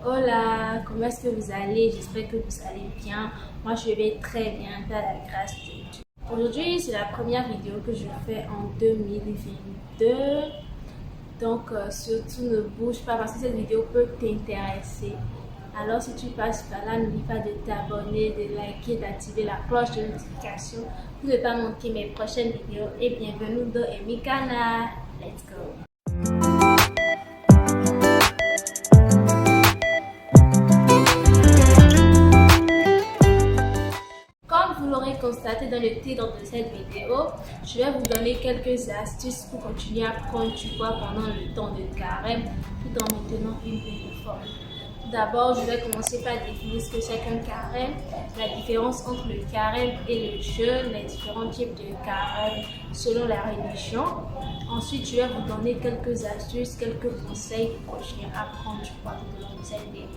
Hola, comment est-ce que vous allez? J'espère que vous allez bien. Moi, je vais très bien, par la grâce de Dieu. Aujourd'hui, c'est la première vidéo que je fais en 2022. Donc, surtout ne bouge pas parce que cette vidéo peut t'intéresser. Alors, si tu passes par là, n'oublie pas de t'abonner, de liker, d'activer la cloche de notification pour ne pas manquer mes prochaines vidéos. Et bienvenue dans Emikana. Let's go! Comme vous l'aurez constaté dans le titre de cette vidéo, je vais vous donner quelques astuces pour continuer à prendre du poids pendant le temps de carême tout en maintenant une belle forme. Tout d'abord, je vais commencer par définir ce que c'est qu'un carême, la différence entre le carême et le jeûne, les différents types de carême selon la religion. Ensuite, je vais vous donner quelques astuces, quelques conseils pour continuer à prendre du poids tout au long de cette période.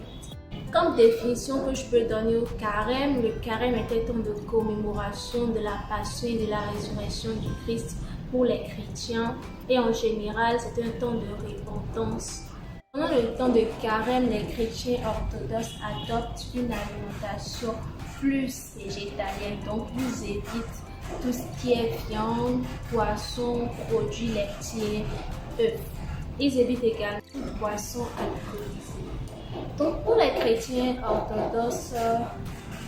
Comme définition que je peux donner au carême, le carême est un temps de commémoration de la passion et de la résurrection du Christ pour les chrétiens et en général c'est un temps de repentance. Pendant le temps de carême, les chrétiens orthodoxes adoptent une alimentation plus végétalienne, donc ils évitent tout ce qui est viande, poisson, produits laitiers, œufs. Ils évitent également toute boisson alcoolisée. Donc pour les chrétiens orthodoxes,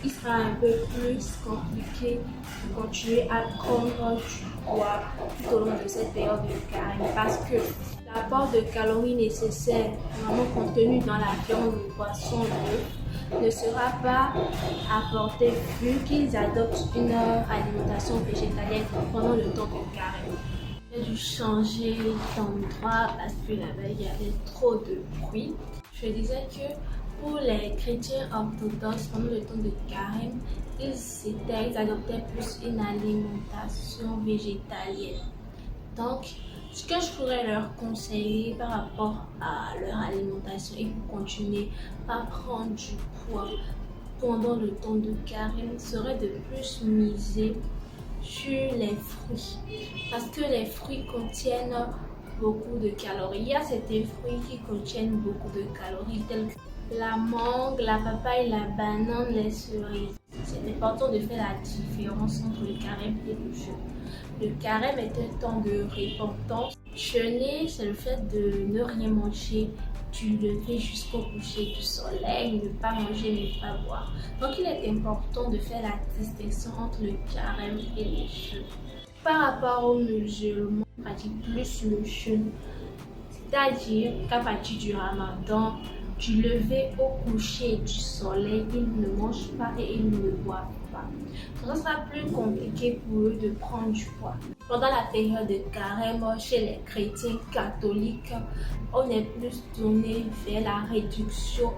il sera un peu plus compliqué de continuer à prendre du poids tout au long de cette période de carême parce que l'apport de calories nécessaire, vraiment contenu dans la viande, le poisson, l'œuf, ne sera pas apporté vu qu'ils adoptent une alimentation végétalienne pendant le temps de carême. J'ai dû changer d'endroit parce que là-bas il y avait trop de bruit. Je disais que pour les chrétiens orthodoxes, pendant le temps de carême, ils adoptaient plus une alimentation végétalienne. Donc, ce que je pourrais leur conseiller par rapport à leur alimentation et pour continuer à prendre du poids pendant le temps de carême serait de plus miser sur les fruits. Parce que les fruits contiennent beaucoup de calories. Il y a certains fruits qui contiennent beaucoup de calories tels que la mangue, la papaye, la banane, les cerises. C'est important de faire la différence entre le carême et le jeûne. Le carême est un temps de repentance. Jeûner, c'est le fait de ne rien manger du lever jusqu'au coucher du soleil, ne pas manger, ne pas boire. Donc il est important de faire la distinction entre le carême et le jeûne. Par rapport aux musulmans, on pratique plus le jeûne, c'est-à-dire qu'à partir du ramadan, du lever au coucher du soleil, ils ne mangent pas et ils ne boivent pas. Donc, ça sera plus compliqué pour eux de prendre du poids. Pendant la période de carême, chez les chrétiens catholiques, on est plus tourné vers la réduction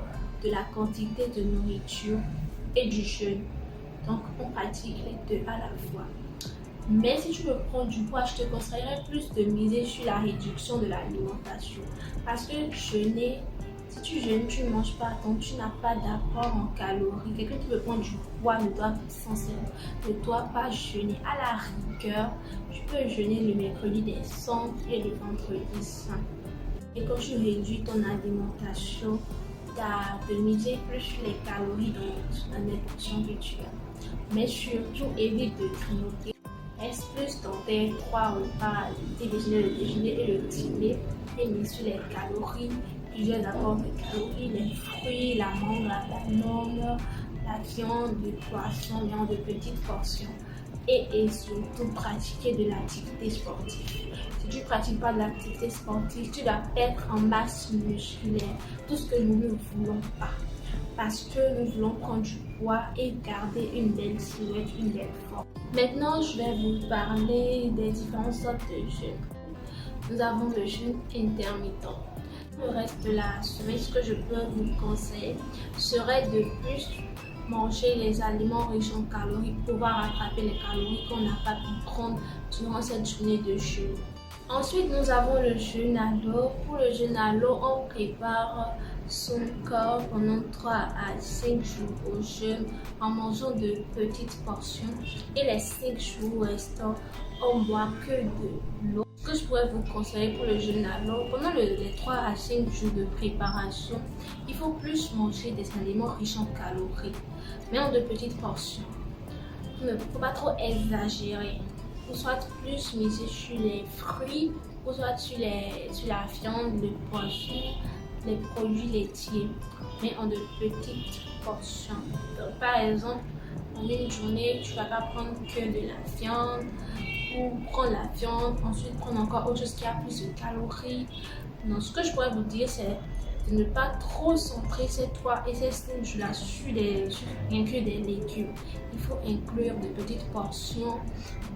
de la quantité de nourriture et du jeûne. Donc, on pratique les deux à la fois. Mais si tu veux prendre du poids, je te conseillerais plus de miser sur la réduction de l'alimentation. Parce que jeûner, si tu jeûnes, tu ne manges pas, donc tu n'as pas d'apport en calories. Quelqu'un qui veut prendre du poids ne doit pas jeûner. À la rigueur, tu peux jeûner le mercredi des cendres et le vendredi saint. Et quand tu réduis ton alimentation, tu as de miser plus sur les calories dans les portions que tu as. Mais surtout, évite de grignoter. Reste plus dans tes 3 repas, le petit déjeuner, le déjeuner et le dîner, et mise sur les calories, plusieurs apports de calories, les fruits, la mangue, la banane, la viande, le poisson, mais en de petites portions. Et surtout pratiquer de l'activité sportive. Si tu ne pratiques pas de l'activité sportive, tu dois perdre en masse musculaire, tout ce que nous ne voulons pas. Parce que nous voulons prendre du poids et garder une belle silhouette, une belle forme. Maintenant, je vais vous parler des différentes sortes de jeûne. Nous avons le jeûne intermittent. Le reste de la semaine, ce que je peux vous conseiller serait de plus manger les aliments riches en calories pour pouvoir rattraper les calories qu'on n'a pas pu prendre durant cette journée de jeûne. Ensuite, nous avons le jeûne à l'eau. Pour le jeûne à l'eau, on prépare son corps pendant 3 à 5 jours au jeûne en mangeant de petites portions. Et les 5 jours restants, on ne boit que de l'eau. Ce que je pourrais vous conseiller pour le jeûne à l'eau, pendant les 3 à 5 jours de préparation, il il faut plus manger des aliments riches en calories, mais en de petites portions. Il ne faut pas trop exagérer. Ou soit plus miser sur les fruits, ou soit sur la viande, le poisson, les produits laitiers, mais en de petites portions. Donc, par exemple, en une journée, tu ne vas pas prendre que de la viande, ou prendre la viande, ensuite prendre encore autre chose qui a plus de calories. Donc, ce que je pourrais vous dire, c'est de ne pas trop centrer ces 3 et ces 5 jours-là sur rien que des légumes. Il faut inclure de petites portions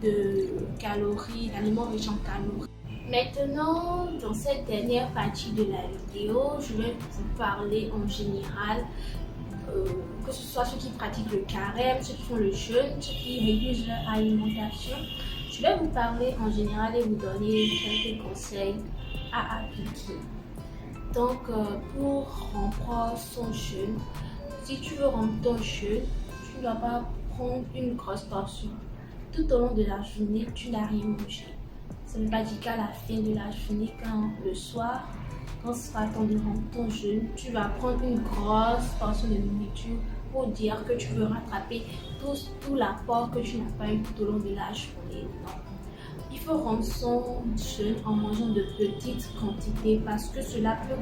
de calories, d'aliments riches en calories. Maintenant, dans cette dernière partie de la vidéo, je vais vous parler en général, que ce soit ceux qui pratiquent le carême, ceux qui font le jeûne, ceux qui réduisent leur alimentation. Je vais vous parler en général et vous donner quelques conseils à appliquer. Donc, pour rompre son jeûne, si tu veux rompre ton jeûne, tu ne dois pas prendre une grosse portion. Tout au long de la journée, tu n'as rien mangé. Ça ne veut pas dire qu'à la fin de la journée, quand le soir, quand ce sera temps de rompre ton jeûne, tu vas prendre une grosse portion de nourriture pour dire que tu veux rattraper tout l'apport que tu n'as pas eu tout au long de la journée. Non. Il faut rompre son jeûne en mangeant de petites quantités parce que cela peut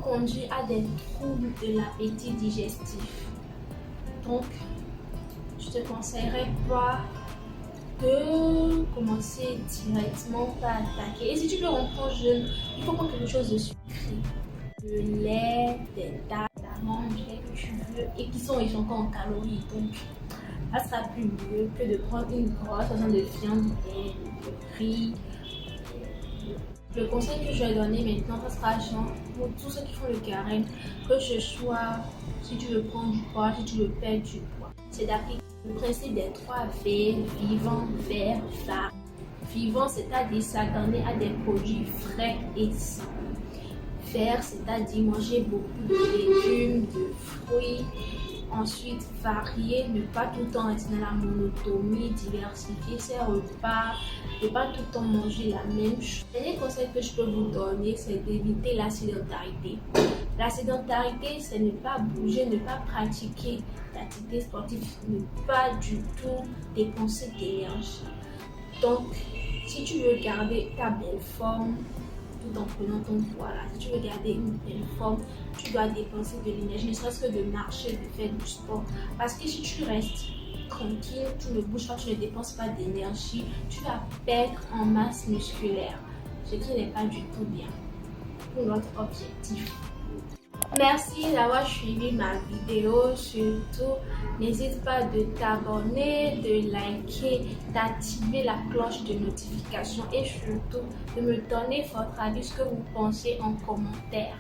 conduire à des troubles de l'appétit digestif. Donc, je te conseillerais pas de commencer directement par attaquer. Et si tu veux rompre ton jeûne, il faut prendre quelque chose de sucré. De lait, des dattes, d'amandes, que tu veux, et qui sont riches encore en calories. Donc, ça sera plus mieux que de prendre une grosse portion de viande, de riz. Le conseil que je vais donner maintenant, ça sera genre pour tous ceux qui font le carême, que ce soit si tu veux prendre du poids, si tu veux perdre du poids. C'est d'appliquer le principe des 3 V, vivant, vert, fat. Vivant, c'est-à-dire s'adonner à des produits frais et sains. Vert, c'est-à-dire manger beaucoup de légumes, de fruits. Ensuite, varier, ne pas tout le temps rester dans la monotonie, diversifier ses repas, ne pas tout le temps manger la même chose. Le dernier conseil que je peux vous donner, c'est d'éviter la sédentarité. La sédentarité, c'est ne pas bouger, ne pas pratiquer l'activité sportive, ne pas du tout dépenser d'énergie. Donc, si tu veux garder ta belle forme, tout en prenant ton poids là. Si tu veux garder une belle forme, tu dois dépenser de l'énergie, ne serait-ce que de marcher, de faire du sport. Parce que si tu restes tranquille, tu ne bouges pas, tu ne dépenses pas d'énergie, tu vas perdre en masse musculaire, ce qui n'est pas du tout bien pour notre objectif. Merci d'avoir suivi ma vidéo. Surtout, n'hésite pas de t'abonner, de liker, d'activer la cloche de notification et surtout de me donner votre avis, ce que vous pensez en commentaire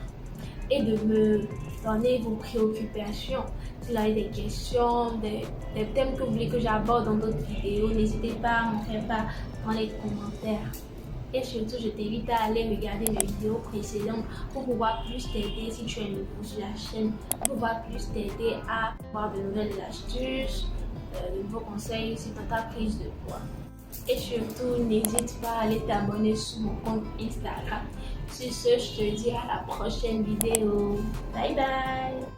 et de me donner vos préoccupations. Si vous avez des questions, des thèmes que vous voulez que j'aborde dans d'autres vidéos, n'hésitez pas à m'en faire part dans les commentaires. Et surtout, je t'invite à aller regarder mes vidéos précédentes pour pouvoir plus t'aider si tu es nouveau sur la chaîne, pour pouvoir plus t'aider à avoir de nouvelles astuces, de nouveaux conseils sur ta prise de poids. Et surtout, n'hésite pas à aller t'abonner sur mon compte Instagram. Sur ce, je te dis à la prochaine vidéo. Bye bye!